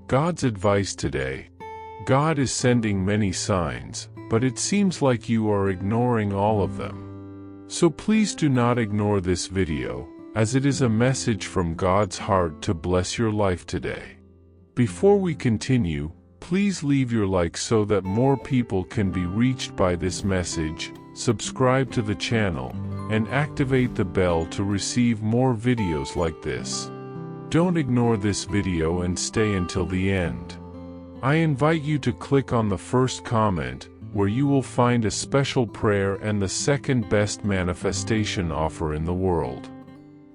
God's advice today. God is sending many signs, but it seems like you are ignoring all of them. So please do not ignore this video, as it is a message from God's heart to bless your life today. Before we continue, please leave your like so that more people can be reached by this message, subscribe to the channel, and activate the bell to receive more videos like this. Don't ignore this video and stay until the end. I invite you to click on the first comment, where you will find a special prayer and the second best manifestation offer in the world.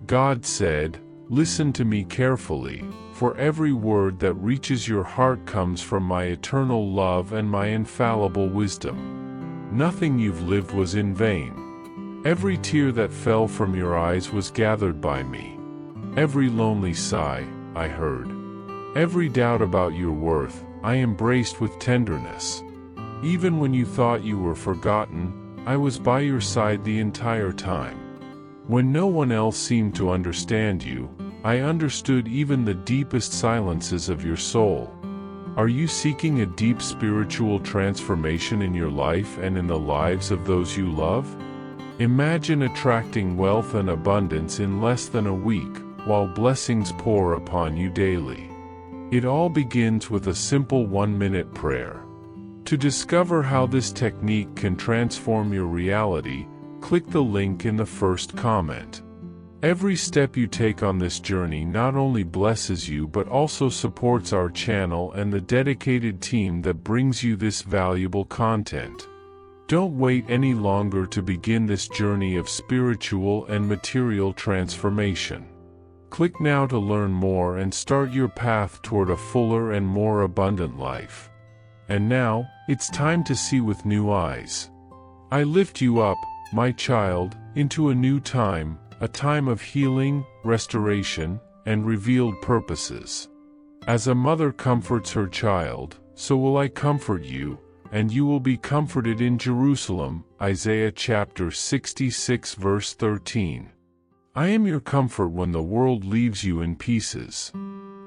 God said, "Listen to me carefully, for every word that reaches your heart comes from my eternal love and my infallible wisdom. Nothing you've lived was in vain. Every tear that fell from your eyes was gathered by me. Every lonely sigh, I heard. Every doubt about your worth, I embraced with tenderness. Even when you thought you were forgotten, I was by your side the entire time. When no one else seemed to understand you, I understood even the deepest silences of your soul. Are you seeking a deep spiritual transformation in your life and in the lives of those you love? Imagine attracting wealth and abundance in less than a week, while blessings pour upon you daily. It all begins with a simple 1-minute prayer. To discover how this technique can transform your reality, click the link in the first comment. Every step you take on this journey not only blesses you but also supports our channel and the dedicated team that brings you this valuable content. Don't wait any longer to begin this journey of spiritual and material transformation. Click now to learn more and start your path toward a fuller and more abundant life. And now, it's time to see with new eyes. I lift you up, my child, into a new time, a time of healing, restoration, and revealed purposes. As a mother comforts her child, so will I comfort you, and you will be comforted in Jerusalem. Isaiah chapter 66 verse 13. I am your comfort when the world leaves you in pieces.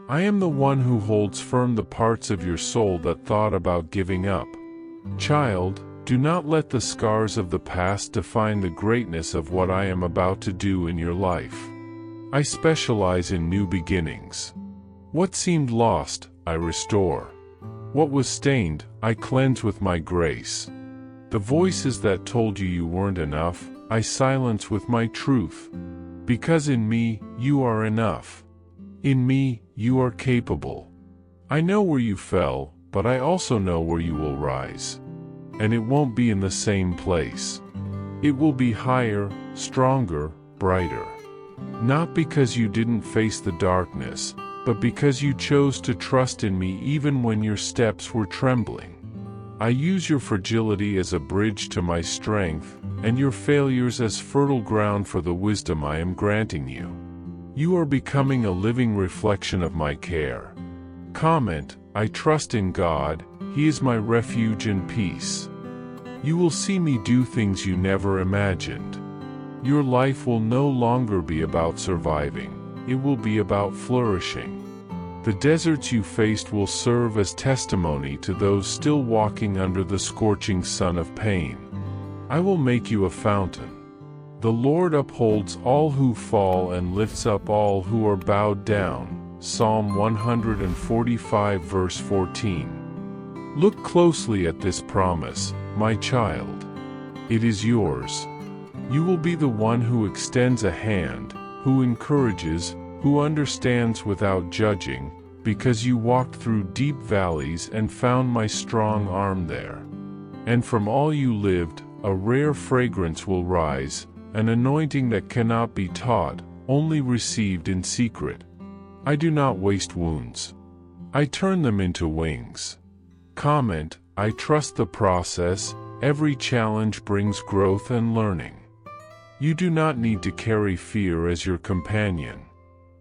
I am the one who holds firm the parts of your soul that thought about giving up. Child, do not let the scars of the past define the greatness of what I am about to do in your life. I specialize in new beginnings. What seemed lost, I restore. What was stained, I cleanse with my grace. The voices that told you weren't enough, I silence with my truth. Because in me, you are enough. In me, you are capable. I know where you fell, but I also know where you will rise. And it won't be in the same place. It will be higher, stronger, brighter. Not because you didn't face the darkness, but because you chose to trust in me even when your steps were trembling. I use your fragility as a bridge to my strength, and your failures as fertile ground for the wisdom I am granting you. You are becoming a living reflection of my care. Comment, I trust in God, He is my refuge and peace. You will see me do things you never imagined. Your life will no longer be about surviving, it will be about flourishing. The deserts you faced will serve as testimony to those still walking under the scorching sun of pain. I will make you a fountain. The Lord upholds all who fall and lifts up all who are bowed down. Psalm 145 verse 14. Look closely at this promise, my child. It is yours. You will be the one who extends a hand, who encourages, who understands without judging, because you walked through deep valleys and found my strong arm there. And from all you lived, a rare fragrance will rise, an anointing that cannot be taught, only received in secret. I do not waste wounds. I turn them into wings. Comment, I trust the process, every challenge brings growth and learning. You do not need to carry fear as your companion.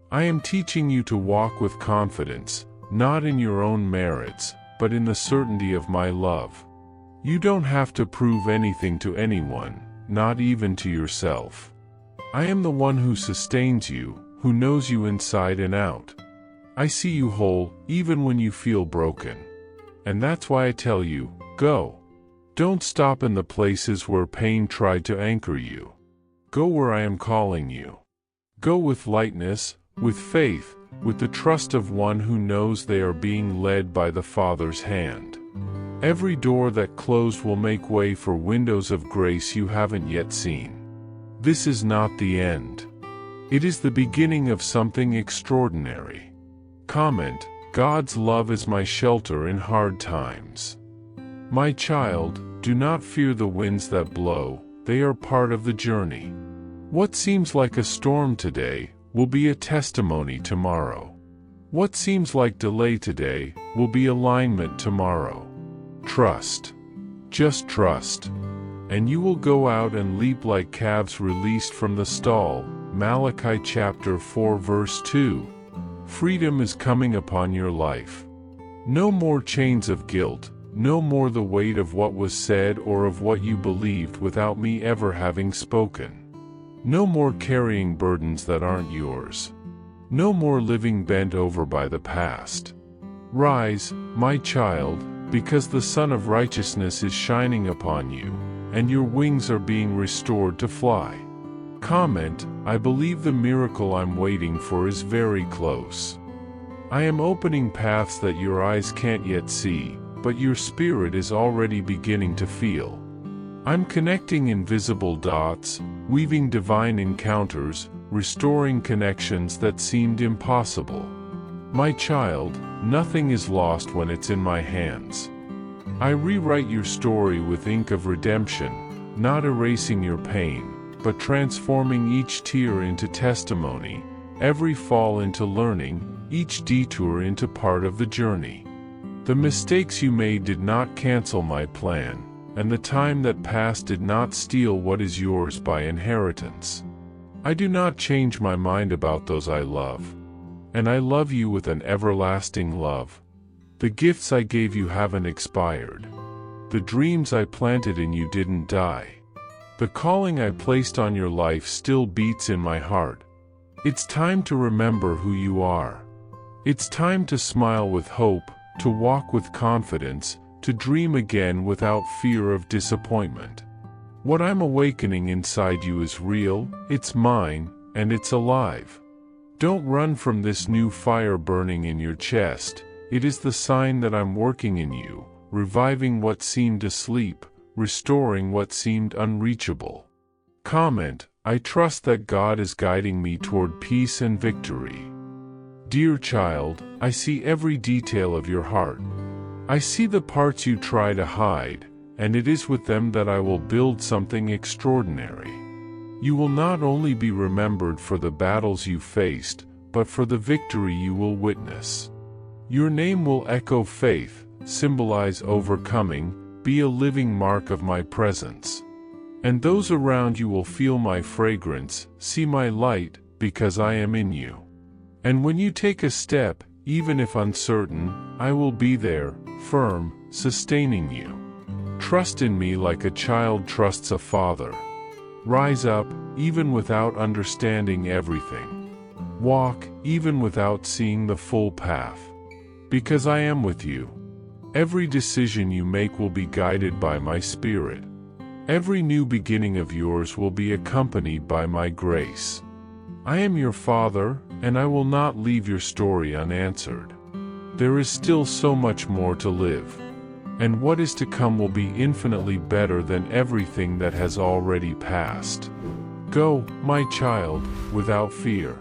I am teaching you to walk with confidence, not in your own merits, but in the certainty of my love. You don't have to prove anything to anyone, not even to yourself. I am the one who sustains you, who knows you inside and out. I see you whole, even when you feel broken. And that's why I tell you, go. Don't stop in the places where pain tried to anchor you. Go where I am calling you. Go with lightness, with faith, with the trust of one who knows they are being led by the Father's hand. Every door that closed will make way for windows of grace you haven't yet seen. This is not the end. It is the beginning of something extraordinary. Comment, God's love is my shelter in hard times. My child, do not fear the winds that blow, they are part of the journey. What seems like a storm today will be a testimony tomorrow. What seems like delay today will be alignment tomorrow. Trust. Just trust. And you will go out and leap like calves released from the stall. Malachi chapter 4 verse 2. Freedom is coming upon your life. No more chains of guilt, no more the weight of what was said or of what you believed without me ever having spoken. No more carrying burdens that aren't yours. No more living bent over by the past. Rise, my child, because the Sun of Righteousness is shining upon you, and your wings are being restored to fly. Comment, I believe the miracle I'm waiting for is very close. I am opening paths that your eyes can't yet see, but your spirit is already beginning to feel. I'm connecting invisible dots, weaving divine encounters, restoring connections that seemed impossible. My child, nothing is lost when it's in my hands. I rewrite your story with ink of redemption, not erasing your pain, but transforming each tear into testimony, every fall into learning, each detour into part of the journey. The mistakes you made did not cancel my plan, and the time that passed did not steal what is yours by inheritance. I do not change my mind about those I love. And I love you with an everlasting love. The gifts I gave you haven't expired. The dreams I planted in you didn't die. The calling I placed on your life still beats in my heart. It's time to remember who you are. It's time to smile with hope, to walk with confidence, to dream again without fear of disappointment. What I'm awakening inside you is real, it's mine, and it's alive. Don't run from this new fire burning in your chest. It is the sign that I'm working in you, reviving what seemed asleep, restoring what seemed unreachable. Comment, I trust that God is guiding me toward peace and victory. Dear child, I see every detail of your heart. I see the parts you try to hide, and it is with them that I will build something extraordinary. You will not only be remembered for the battles you faced, but for the victory you will witness. Your name will echo faith, symbolize overcoming, be a living mark of my presence. And those around you will feel my fragrance, see my light, because I am in you. And when you take a step, even if uncertain, I will be there, firm, sustaining you. Trust in me like a child trusts a father. Rise up, even without understanding everything. Walk, even without seeing the full path. Because I am with you. Every decision you make will be guided by my Spirit. Every new beginning of yours will be accompanied by my grace. I am your Father, and I will not leave your story unanswered. There is still so much more to live. And what is to come will be infinitely better than everything that has already passed. Go, my child, without fear.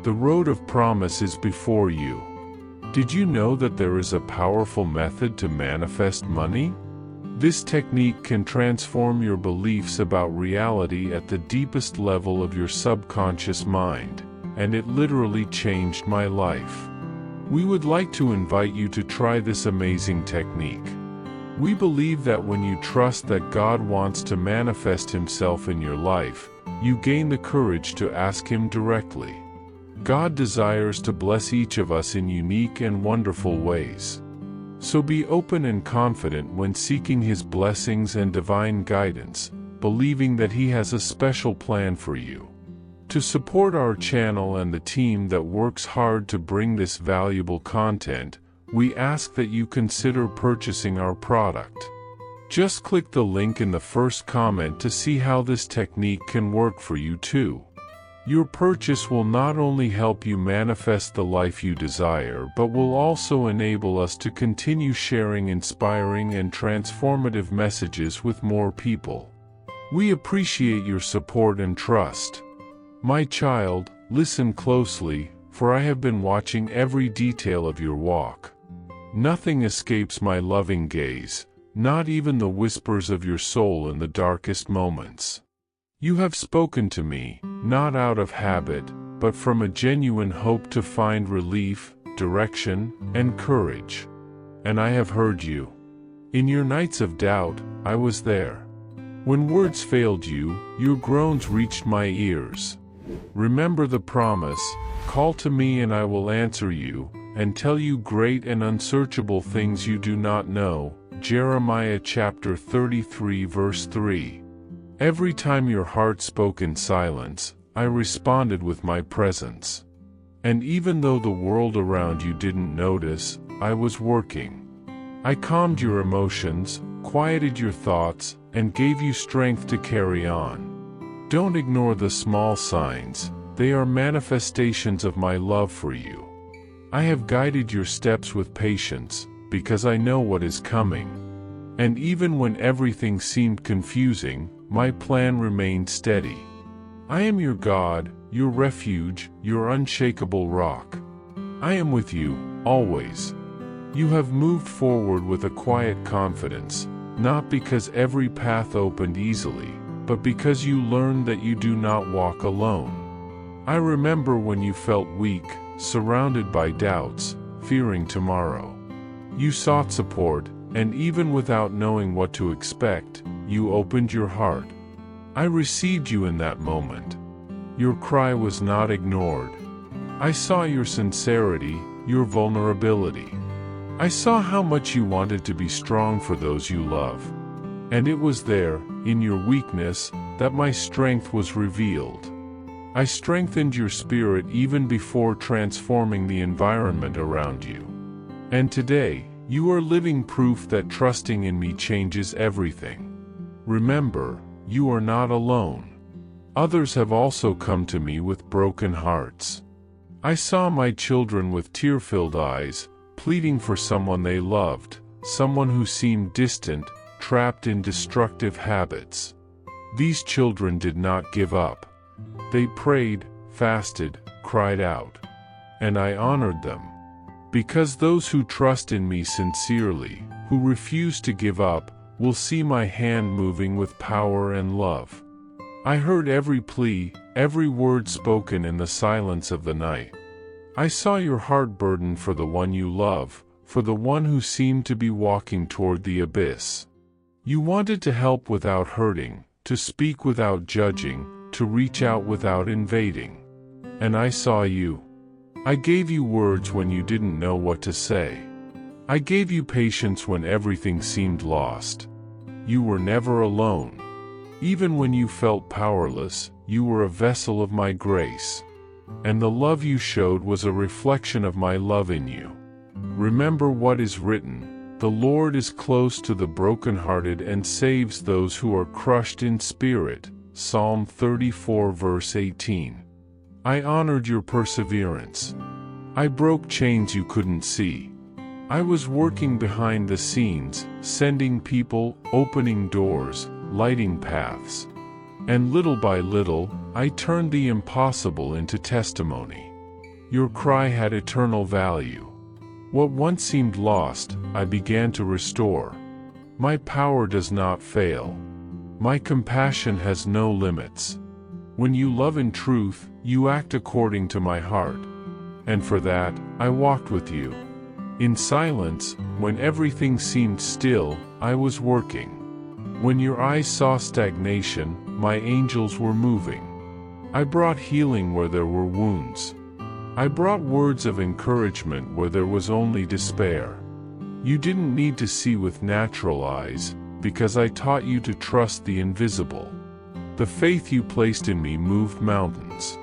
The road of promise is before you. Did you know that there is a powerful method to manifest money? This technique can transform your beliefs about reality at the deepest level of your subconscious mind, and it literally changed my life. We would like to invite you to try this amazing technique. We believe that when you trust that God wants to manifest Himself in your life, you gain the courage to ask Him directly. God desires to bless each of us in unique and wonderful ways. So be open and confident when seeking His blessings and divine guidance, believing that He has a special plan for you. To support our channel and the team that works hard to bring this valuable content, we ask that you consider purchasing our product. Just click the link in the first comment to see how this technique can work for you too. Your purchase will not only help you manifest the life you desire, but will also enable us to continue sharing inspiring and transformative messages with more people. We appreciate your support and trust. My child, listen closely, for I have been watching every detail of your walk. Nothing escapes my loving gaze, not even the whispers of your soul in the darkest moments. You have spoken to me, not out of habit, but from a genuine hope to find relief, direction, and courage. And I have heard you. In your nights of doubt, I was there. When words failed you, your groans reached my ears. Remember the promise, call to me and I will answer you, and tell you great and unsearchable things you do not know. Jeremiah chapter 33 verse 3. Every time your heart spoke in silence, I responded with my presence. And even though the world around you didn't notice, I was working. I calmed your emotions, quieted your thoughts, and gave you strength to carry on. Don't ignore the small signs, they are manifestations of my love for you. I have guided your steps with patience, because I know what is coming. And even when everything seemed confusing, my plan remained steady. I am your God, your refuge, your unshakable rock. I am with you, always. You have moved forward with a quiet confidence, not because every path opened easily, but because you learned that you do not walk alone. I remember when you felt weak, surrounded by doubts, fearing tomorrow. You sought support, and even without knowing what to expect, you opened your heart. I received you in that moment. Your cry was not ignored. I saw your sincerity, your vulnerability. I saw how much you wanted to be strong for those you love. And it was there, in your weakness, that my strength was revealed. I strengthened your spirit even before transforming the environment around you. And today, you are living proof that trusting in me changes everything. Remember, you are not alone. Others have also come to me with broken hearts. I saw my children with tear-filled eyes, pleading for someone they loved, someone who seemed distant, trapped in destructive habits. These children did not give up. They prayed, fasted, cried out. And I honored them. Because those who trust in me sincerely, who refuse to give up, will see my hand moving with power and love. I heard every plea, every word spoken in the silence of the night. I saw your heart burden for the one you love, for the one who seemed to be walking toward the abyss. You wanted to help without hurting, to speak without judging, to reach out without invading. And I saw you. I gave you words when you didn't know what to say. I gave you patience when everything seemed lost. You were never alone. Even when you felt powerless, you were a vessel of my grace. And the love you showed was a reflection of my love in you. Remember what is written, the Lord is close to the brokenhearted and saves those who are crushed in spirit. Psalm 34 verse 18. I honored your perseverance. I broke chains you couldn't see. I was working behind the scenes, sending people, opening doors, lighting paths. And little by little, I turned the impossible into testimony. Your cry had eternal value. What once seemed lost, I began to restore. My power does not fail. My compassion has no limits. When you love in truth, you act according to my heart. And for that, I walked with you. In silence, when everything seemed still, I was working. When your eyes saw stagnation, my angels were moving. I brought healing where there were wounds. I brought words of encouragement where there was only despair. You didn't need to see with natural eyes, because I taught you to trust the invisible. The faith you placed in me moved mountains.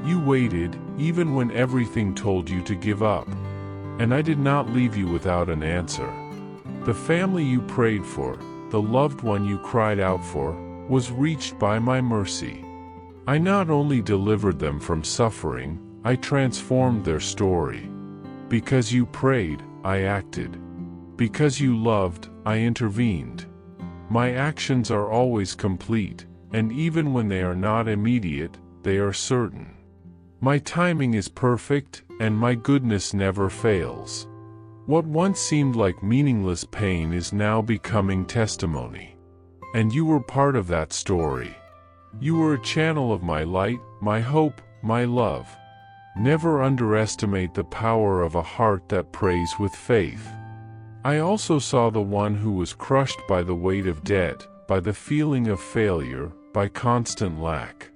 You waited, even when everything told you to give up. And I did not leave you without an answer. The family you prayed for, the loved one you cried out for, was reached by my mercy. I not only delivered them from suffering, I transformed their story. Because you prayed, I acted. Because you loved, I intervened. My actions are always complete, and even when they are not immediate, they are certain. My timing is perfect, and my goodness never fails. What once seemed like meaningless pain is now becoming testimony. And you were part of that story. You were a channel of my light, my hope, my love. Never underestimate the power of a heart that prays with faith. I also saw the one who was crushed by the weight of debt, by the feeling of failure, by constant lack.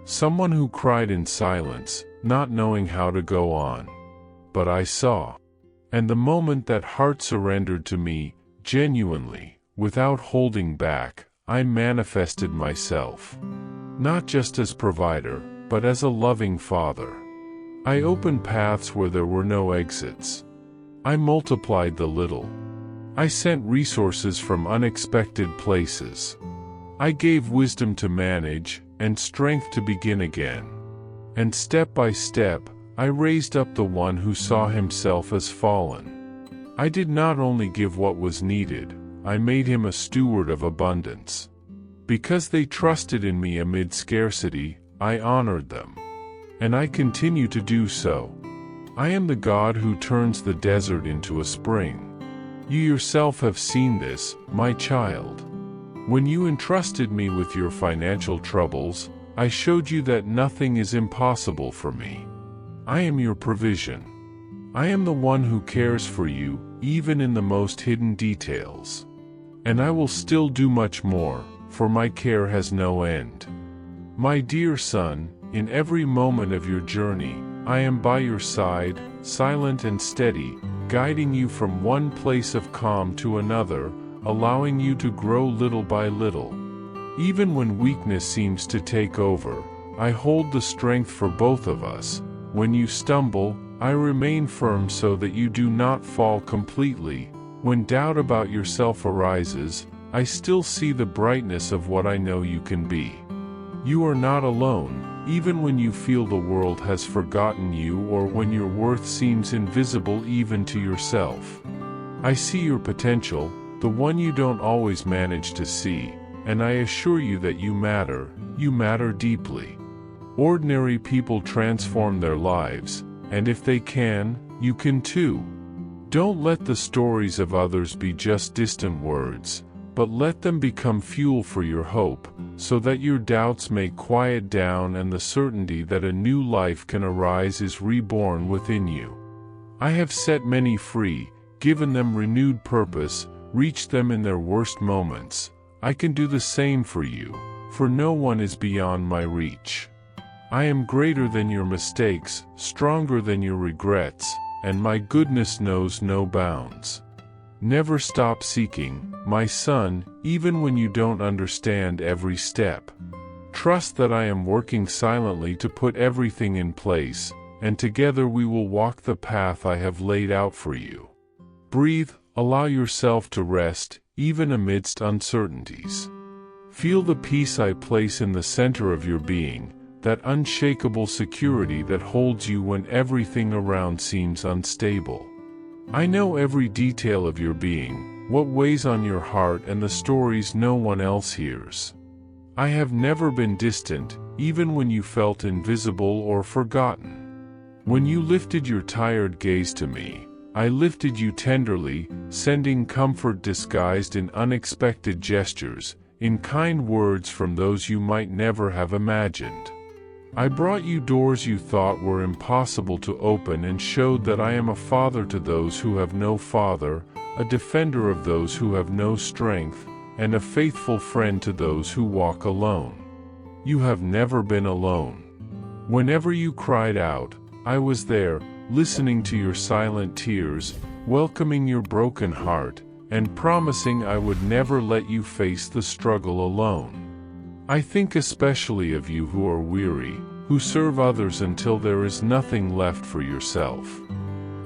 Someone who cried in silence, not knowing how to go on. But I saw. And the moment that heart surrendered to me, genuinely, without holding back, I manifested myself. Not just as provider, but as a loving father. I opened paths where there were no exits. I multiplied the little. I sent resources from unexpected places. I gave wisdom to manage, and strength to begin again. And step by step, I raised up the one who saw himself as fallen. I did not only give what was needed, I made him a steward of abundance. Because they trusted in me amid scarcity, I honored them. And I continue to do so. I am the God who turns the desert into a spring. You yourself have seen this, my child. When you entrusted me with your financial troubles, I showed you that nothing is impossible for me. I am your provision. I am the one who cares for you, even in the most hidden details. And I will still do much more, for my care has no end. My dear son, in every moment of your journey, I am by your side, silent and steady, guiding you from one place of calm to another, allowing you to grow little by little. Even when weakness seems to take over, I hold the strength for both of us. When you stumble, I remain firm so that you do not fall completely. When doubt about yourself arises, I still see the brightness of what I know you can be. You are not alone. Even when you feel the world has forgotten you or when your worth seems invisible even to yourself. I see your potential, the one you don't always manage to see, and I assure you that you matter deeply. Ordinary people transform their lives, and if they can, you can too. Don't let the stories of others be just distant words, but let them become fuel for your hope, so that your doubts may quiet down and the certainty that a new life can arise is reborn within you. I have set many free, given them renewed purpose, reached them in their worst moments. I can do the same for you, for no one is beyond my reach. I am greater than your mistakes, stronger than your regrets, and my goodness knows no bounds. Never stop seeking, my son, even when you don't understand every step. Trust that I am working silently to put everything in place, and together we will walk the path I have laid out for you. Breathe, allow yourself to rest, even amidst uncertainties. Feel the peace I place in the center of your being, that unshakable security that holds you when everything around seems unstable. I know every detail of your being, what weighs on your heart and the stories no one else hears. I have never been distant, even when you felt invisible or forgotten. When you lifted your tired gaze to me, I lifted you tenderly, sending comfort disguised in unexpected gestures, in kind words from those you might never have imagined. I brought you doors you thought were impossible to open and showed that I am a father to those who have no father, a defender of those who have no strength, and a faithful friend to those who walk alone. You have never been alone. Whenever you cried out, I was there, listening to your silent tears, welcoming your broken heart, and promising I would never let you face the struggle alone. I think especially of you who are weary, who serve others until there is nothing left for yourself.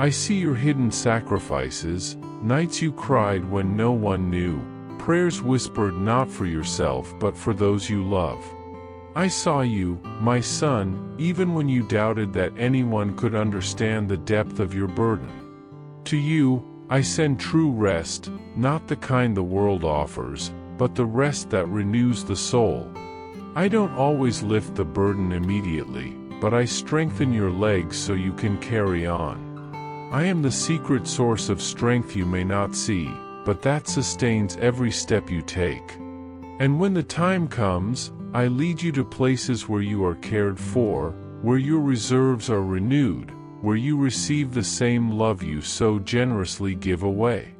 I see your hidden sacrifices, nights you cried when no one knew, prayers whispered not for yourself but for those you love. I saw you, my son, even when you doubted that anyone could understand the depth of your burden. To you, I send true rest, not the kind the world offers, but the rest that renews the soul. I don't always lift the burden immediately, but I strengthen your legs so you can carry on. I am the secret source of strength you may not see, but that sustains every step you take. And when the time comes, I lead you to places where you are cared for, where your reserves are renewed, where you receive the same love you so generously give away.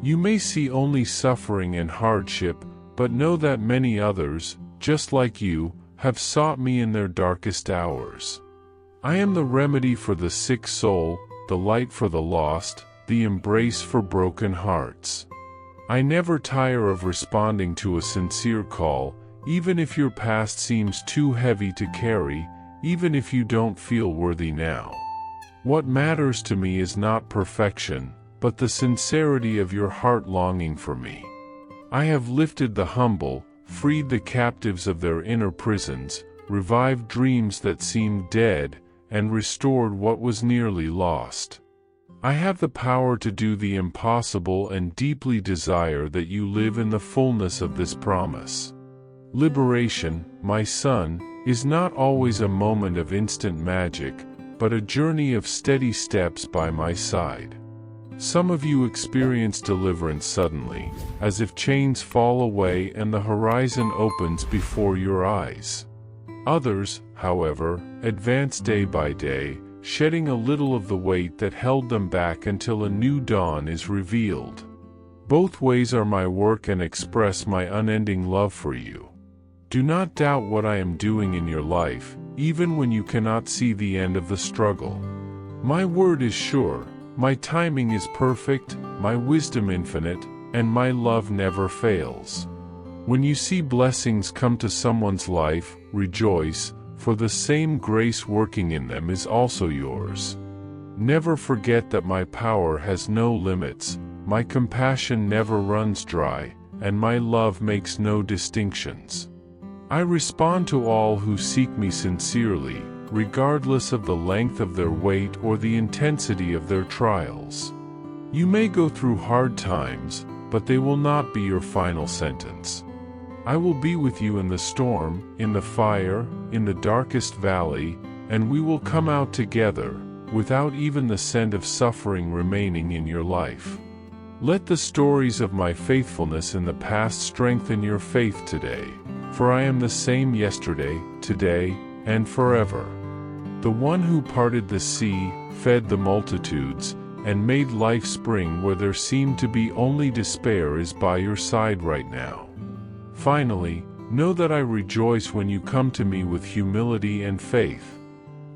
You may see only suffering and hardship, but know that many others, just like you, have sought me in their darkest hours. I am the remedy for the sick soul, the light for the lost, the embrace for broken hearts. I never tire of responding to a sincere call, even if your past seems too heavy to carry, even if you don't feel worthy now. What matters to me is not perfection, but the sincerity of your heart longing for me. I have lifted the humble, freed the captives of their inner prisons, revived dreams that seemed dead, and restored what was nearly lost. I have the power to do the impossible and deeply desire that you live in the fullness of this promise. Liberation, my son, is not always a moment of instant magic, but a journey of steady steps by my side. Some of you experience deliverance suddenly, as if chains fall away and the horizon opens before your eyes. Others, however, advance day by day, shedding a little of the weight that held them back until a new dawn is revealed. Both ways are my work and express my unending love for you. Do not doubt what I am doing in your life, even when you cannot see the end of the struggle. My word is sure, my timing is perfect, my wisdom infinite, and my love never fails. When you see blessings come to someone's life, rejoice, for the same grace working in them is also yours. Never forget that my power has no limits, my compassion never runs dry, and my love makes no distinctions. I respond to all who seek me sincerely, regardless of the length of their wait or the intensity of their trials. You may go through hard times, but they will not be your final sentence. I will be with you in the storm, in the fire, in the darkest valley, and we will come out together, without even the scent of suffering remaining in your life. Let the stories of my faithfulness in the past strengthen your faith today, for I am the same yesterday, today, and forever. The one who parted the sea, fed the multitudes, and made life spring where there seemed to be only despair is by your side right now. Finally, know that I rejoice when you come to me with humility and faith.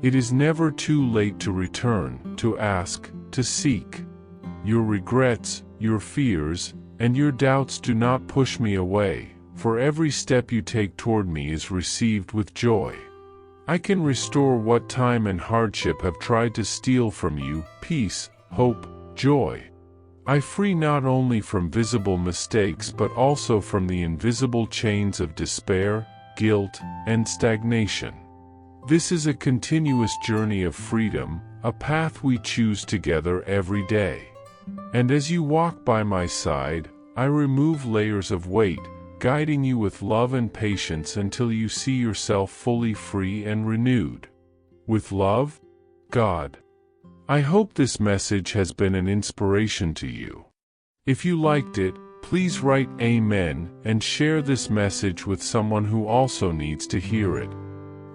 It is never too late to return, to ask, to seek. Your regrets, your fears, and your doubts do not push me away, for every step you take toward me is received with joy. I can restore what time and hardship have tried to steal from you, peace, hope, joy. I free not only from visible mistakes but also from the invisible chains of despair, guilt, and stagnation. This is a continuous journey of freedom, a path we choose together every day. And as you walk by my side, I remove layers of weight, guiding you with love and patience until you see yourself fully free and renewed. With love, God. I hope this message has been an inspiration to you. If you liked it, please write Amen and share this message with someone who also needs to hear it.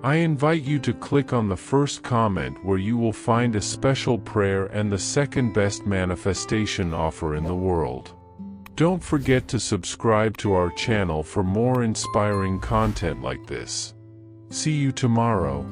I invite you to click on the first comment where you will find a special prayer and the second best manifestation offer in the world. Don't forget to subscribe to our channel for more inspiring content like this. See you tomorrow.